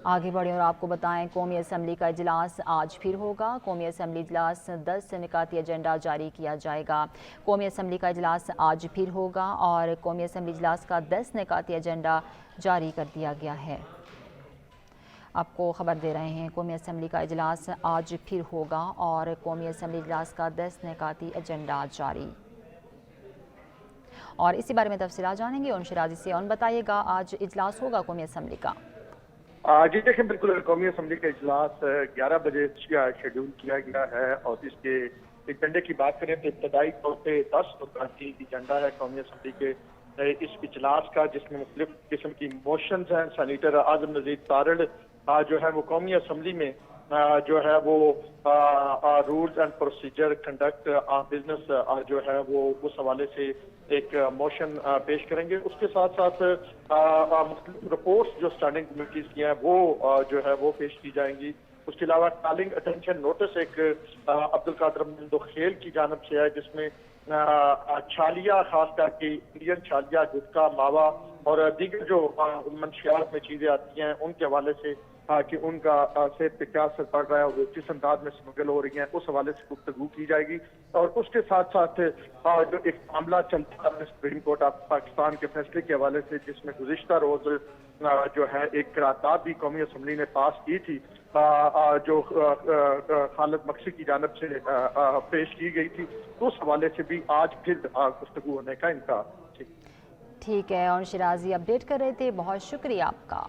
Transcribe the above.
آگے بڑھیں اور آپ کو بتائیں قومی اسمبلی کا اجلاس آج پھر ہوگا۔ قومی اسمبلی اجلاس 10 نکاتی ایجنڈا جاری کیا جائے گا۔ قومی اسمبلی کا اجلاس آج پھر ہوگا اور قومی اسمبلی اجلاس کا 10 نکاتی ایجنڈا جاری کر دیا گیا ہے۔ آپ کو خبر دے رہے ہیں قومی اسمبلی کا اجلاس آج پھر ہوگا اور قومی اسمبلی اجلاس کا 10 نکاتی ایجنڈا جاری۔ اور اسی بارے میں تفصیلات جانیں گے شیرازی سے۔ بتائیے گا آج اجلاس ہوگا قومی اسمبلی کا؟ جی دیکھیں، بالکل قومی اسمبلی کا اجلاس 11 بجے شیڈول کیا گیا ہے، اور اس کے ایجنڈے کی بات کریں تو ابتدائی طور پہ 10 نکاتی ایجنڈا ہے قومی اسمبلی کے اس اجلاس کا، جس میں مختلف قسم کی موشنز ہیں۔ سینیٹر اعظم نذیر تارڑ جو ہے وہ قومی اسمبلی میں جو ہے وہ rules and procedure conduct of business جو ہے وہ اس حوالے سے ایک موشن پیش کریں گے۔ اس کے ساتھ ساتھ مختلف رپورٹس جو اسٹینڈنگ کمیٹیز کی ہیں وہ جو ہے وہ پیش کی جائیں گی۔ اس کے علاوہ کالنگ اٹینشن نوٹس ایک عبدالقادر مندوخیل کی جانب سے ہے، جس میں چھالیہ، خاص کر کے انڈین چھالیہ، گٹکا، ماوا اور دیگر جو منشیات میں چیزیں آتی ہیں ان کے حوالے سے کہ ان کا صحت پہ کیا اثر پڑ رہا ہے اور وہ کس انداز میں اسمگل ہو رہی ہیں، اس حوالے سے گفتگو کی جائے گی۔ اور اس کے ساتھ ساتھ جو ایک معاملہ چلتا ہے سپریم کورٹ آف پاکستان کے فیصلے کے حوالے سے، جس میں گزشتہ روز جو ہے ایک قرارداد بھی قومی اسمبلی نے پاس کی تھی، جو خالد مکسی کی جانب سے پیش کی گئی تھی، اس حوالے سے بھی آج پھر گفتگو ہونے کا امکان۔ ٹھیک ہے، اور شیرازی اپڈیٹ کر رہے تھے، بہت شکریہ آپ کا۔